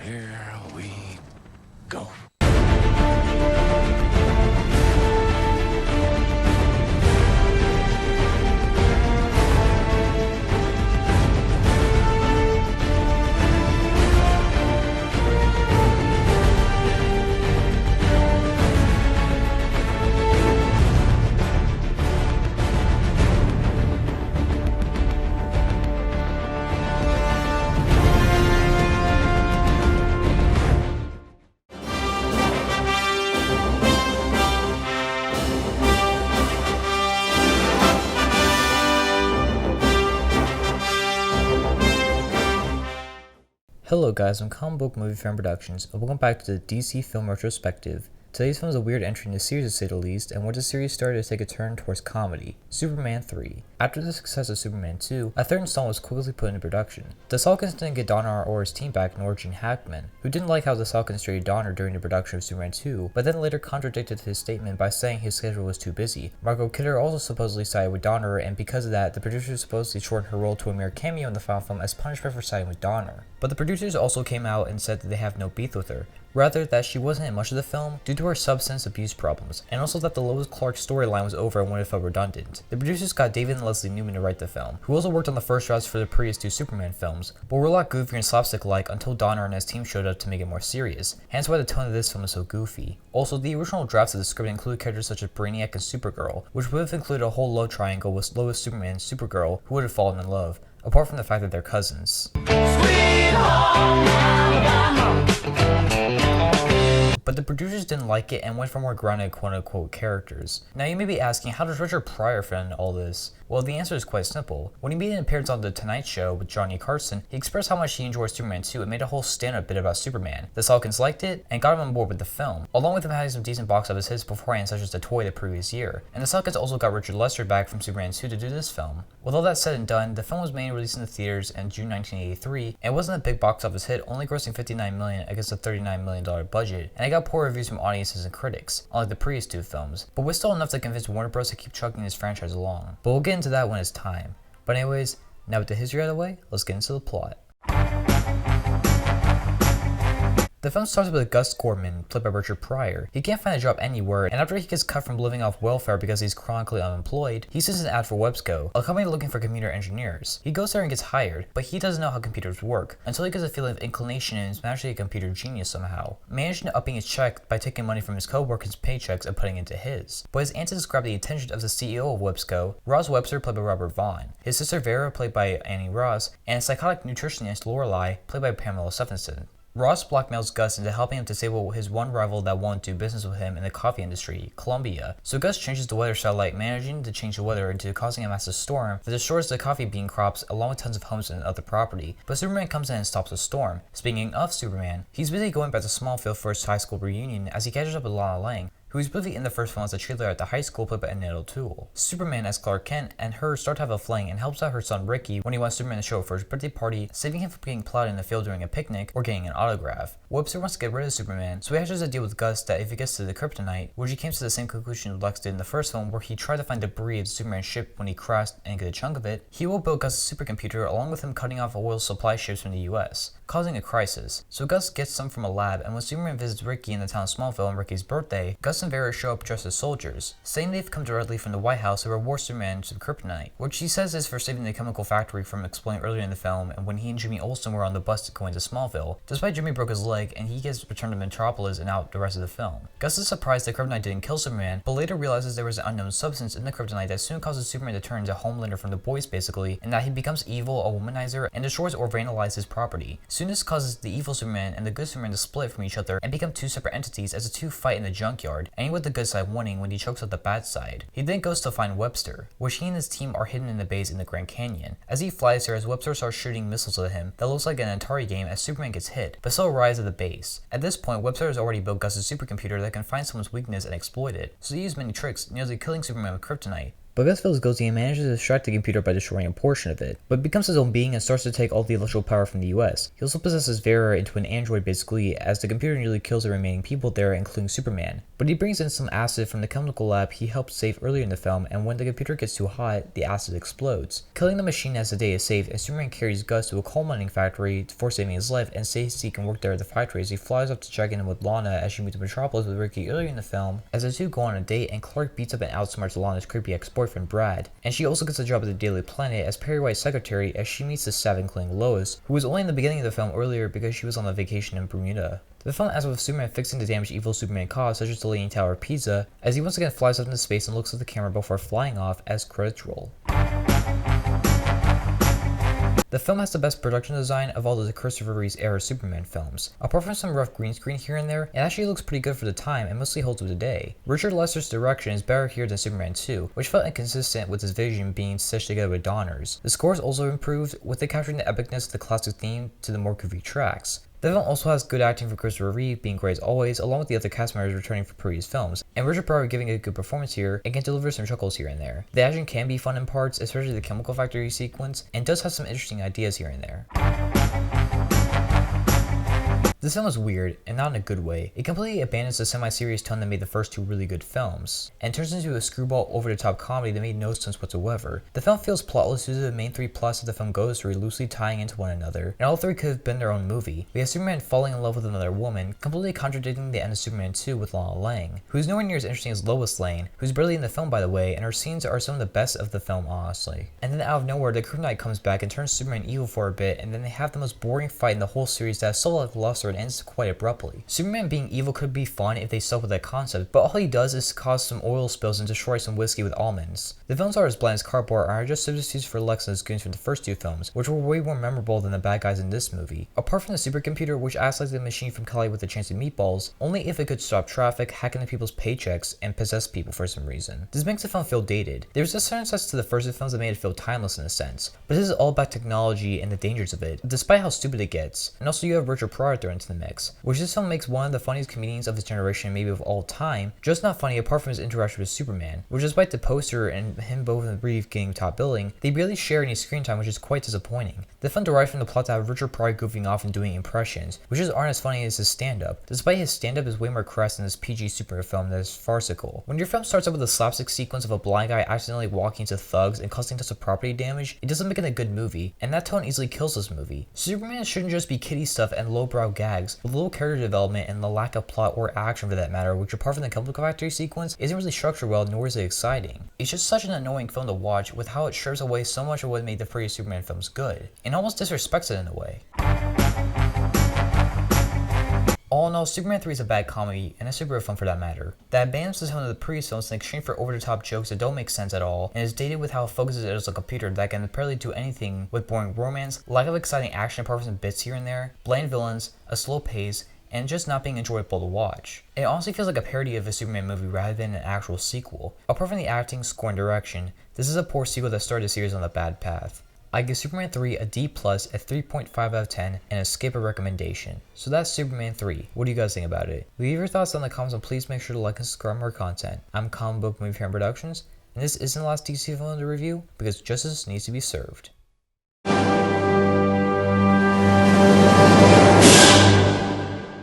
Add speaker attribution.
Speaker 1: Here we go.
Speaker 2: Hello guys, I'm Comic Book Movie Fan Productions, and welcome back to the DC Film Retrospective. Today's film is a weird entry in the series to say the least, and once the series started to take a turn towards comedy, Superman 3. After the success of Superman 2, a third installment was quickly put into production. The Salkinds didn't get Donner or his team back nor Gene Hackman, who didn't like how the Salkinds treated Donner during the production of Superman 2, but then later contradicted his statement by saying his schedule was too busy. Margot Kidder also supposedly sided with Donner, and because of that, the producers supposedly shortened her role to a mere cameo in the final film as punishment for siding with Donner. But the producers also came out and said that they have no beef with her, rather that she wasn't in much of the film due to her substance abuse problems, and also that the Lois Clark storyline was over and when it felt redundant. The producers got David and Leslie Newman to write the film, who also worked on the first drafts for the previous two Superman films, but were a lot goofier and slapstick-like until Donner and his team showed up to make it more serious, hence why the tone of this film is so goofy. Also, the original drafts of the script include characters such as Brainiac and Supergirl, which would have included a whole love triangle with Lois, Superman, and Supergirl, who would have fallen in love, apart from the fact that they're cousins. But the producers didn't like it and went for more grounded quote-unquote characters. Now you may be asking, how does Richard Pryor fit into all this? Well, the answer is quite simple. When he made an appearance on The Tonight Show with Johnny Carson, he expressed how much he enjoyed Superman 2 and made a whole stand-up bit about Superman. The Salkinds liked it and got him on board with the film, along with him having some decent box office hits beforehand such as The Toy the previous year. And the Salkinds also got Richard Lester back from Superman 2 to do this film. With all that said and done, the film was made and released in the theaters in June 1983, and wasn't a big box office hit, only grossing $59 million against a $39 million budget, and it got poor reviews from audiences and critics, unlike the previous two films, but was still enough to convince Warner Bros. To keep chugging this franchise along. But we'll get into that when it's time. But anyways, now with the history out of the way, let's get into the plot. The film starts with Gus Gorman, played by Richard Pryor. He can't find a job anywhere, and after he gets cut from living off welfare because he's chronically unemployed, he sees an ad for Websco, a company looking for computer engineers. He goes there and gets hired, but he doesn't know how computers work, until he gets a feeling of inclination and is actually a computer genius somehow, managing to upping his check by taking money from his co-workers' paychecks and putting it into his. But his antics grab the attention of the CEO of Websco, Ross Webster, played by Robert Vaughn, his sister Vera, played by Annie Ross, and a psychotic nutritionist Lorelei, played by Pamela Stephenson. Ross blackmails Gus into helping him disable his one rival that won't do business with him in the coffee industry, Columbia. So Gus changes the weather satellite, managing to change the weather into causing a massive storm that destroys the coffee bean crops along with tons of homes and other property. But Superman comes in and stops the storm. Speaking of Superman, he's busy going back to Smallville for his high school reunion as he catches up with Lana Lang, who is briefly in the first film as a cheerleader at the high school played by Annette O'Toole. Superman as Clark Kent and her start to have a fling and helps out her son Ricky when he wants Superman to show up for his birthday party, saving him from getting plowed in the field during a picnic or getting an autograph. Webster wants to get rid of Superman, so he hatches a deal with Gus that if he gets to the kryptonite, which he came to the same conclusion Lex did in the first film where he tried to find debris of Superman's ship when he crashed and get a chunk of it, he will build Gus a supercomputer along with him cutting off oil supply ships from the US, causing a crisis. So Gus gets some from a lab, and when Superman visits Ricky in the town of Smallville on Ricky's birthday, Gus and Vera show up dressed as soldiers, saying they've come directly from the White House to reward Superman to the kryptonite, which he says is for saving the chemical factory from exploding earlier in the film and when he and Jimmy Olsen were on the bus going to Smallville, despite Jimmy broke his leg and he gets returned to Metropolis and out the rest of the film. Gus is surprised that kryptonite didn't kill Superman, but later realizes there was an unknown substance in the kryptonite that soon causes Superman to turn into Homelander from The Boys basically, and that he becomes evil, a womanizer, and destroys or vandalizes his property. Soon this causes the evil Superman and the good Superman to split from each other and become two separate entities as the two fight in the junkyard, ending with the good side winning when he chokes out the bad side. He then goes to find Webster, which he and his team are hidden in the base in the Grand Canyon. As he flies there, as Webster starts shooting missiles at him that looks like an Atari game as Superman gets hit, but still arrives at the base. At this point, Webster has already built Gus's supercomputer that can find someone's weakness and exploit it, so he uses many tricks, nearly killing Superman with kryptonite. But Gus feels guilty and manages to distract the computer by destroying a portion of it, but becomes his own being and starts to take all the electrical power from the US. He also possesses Vera into an android basically, as the computer nearly kills the remaining people there, including Superman. But he brings in some acid from the chemical lab he helped save earlier in the film, and when the computer gets too hot, the acid explodes, killing the machine as the day is saved, and Superman carries Gus to a coal mining factory for saving his life and says he can work there at the factory as he flies up to check in with Lana as she moves to Metropolis with Ricky earlier in the film, as the two go on a date and Clark beats up and outsmarts Lana's creepy ex-boyfriend Brad. And she also gets a job at the Daily Planet as Perry White's secretary as she meets the sad including Lois, who was only in the beginning of the film earlier because she was on a vacation in Bermuda. The film ends with Superman fixing the damage evil Superman caused, such as the Leaning Tower of Pisa, as he once again flies up into space and looks at the camera before flying off as credits roll. The film has the best production design of all the Christopher Reeve's era Superman films. Apart from some rough green screen here and there, it actually looks pretty good for the time and mostly holds up today. Richard Lester's direction is better here than Superman 2, which felt inconsistent with his vision being stitched together with Donner's. The score is also improved, with it capturing the epicness of the classic theme to the more goofy tracks. The film also has good acting for Christopher Reeve, being great as always, along with the other cast members returning for previous films, and Richard Pryor giving a good performance here and can deliver some chuckles here and there. The action can be fun in parts, especially the chemical factory sequence, and does have some interesting ideas here and there. This film is weird, and not in a good way. It completely abandons the semi-serious tone that made the first two really good films, and turns into a screwball over-the-top comedy that made no sense whatsoever. The film feels plotless due to the main three plots that the film goes through loosely tying into one another, and all three could have been their own movie. We have Superman falling in love with another woman, completely contradicting the end of Superman 2 with Lana Lang, who's nowhere near as interesting as Lois Lane, who's barely in the film by the way, and her scenes are some of the best of the film honestly. And then out of nowhere, the Kryptonite comes back and turns Superman evil for a bit, and then they have the most boring fight in the whole series that is so lackluster and ends quite abruptly. Superman being evil could be fun if they stuck with that concept, but all he does is cause some oil spills and destroy some whiskey with almonds. The films are as bland as cardboard and are just substitutes for Lex and his goons from the first two films, which were way more memorable than the bad guys in this movie. Apart from the supercomputer, which acts like the machine from Kelly with a chance of meatballs, only if it could stop traffic, hack into people's paychecks, and possess people for some reason. This makes the film feel dated. There's a certain sense to the first two films that made it feel timeless in a sense, but this is all about technology and the dangers of it, despite how stupid it gets. And also you have Richard Pryor thrown into the mix, which this film makes one of the funniest comedians of his generation and maybe of all time, just not funny apart from his interaction with Superman, which despite the poster and him both and Reeve getting top billing, they barely share any screen time, which is quite disappointing. The film derived from the plot to have Richard Pryor goofing off and doing impressions, which just aren't as funny as his stand-up, despite his stand-up is way more crass than this PG superhero film that is farcical. When your film starts up with a slapstick sequence of a blind guy accidentally walking into thugs and causing tons of property damage, it doesn't make it a good movie, and that tone easily kills this movie. Superman shouldn't just be kiddie stuff and lowbrow gags, with little character development and the lack of plot or action for that matter, which apart from the chemical factory sequence, isn't really structured well nor is it exciting. It's just such an annoying film to watch with how it strips away so much of what made the previous Superman films good, and almost disrespects it in a way. All in all, Superman 3 is a bad comedy, and a superhero film for that matter, that abandons the tone of the previous films in exchange for over-the-top jokes that don't make sense at all, and is dated with how it focuses it as a computer that can apparently do anything with boring romance, lack of exciting action apart from some bits here and there, bland villains, a slow pace, and just not being enjoyable to watch. It honestly feels like a parody of a Superman movie rather than an actual sequel. Apart from the acting, score, and direction, this is a poor sequel that started the series on a bad path. I give Superman 3 a D+, a 3.5 out of 10, and a skip a recommendation. So that's Superman 3. What do you guys think about it? Leave your thoughts down in the comments and please make sure to like and subscribe for more content. I'm Comic Book Movie Fan Productions, and this isn't the last DC film to review because justice needs to be served.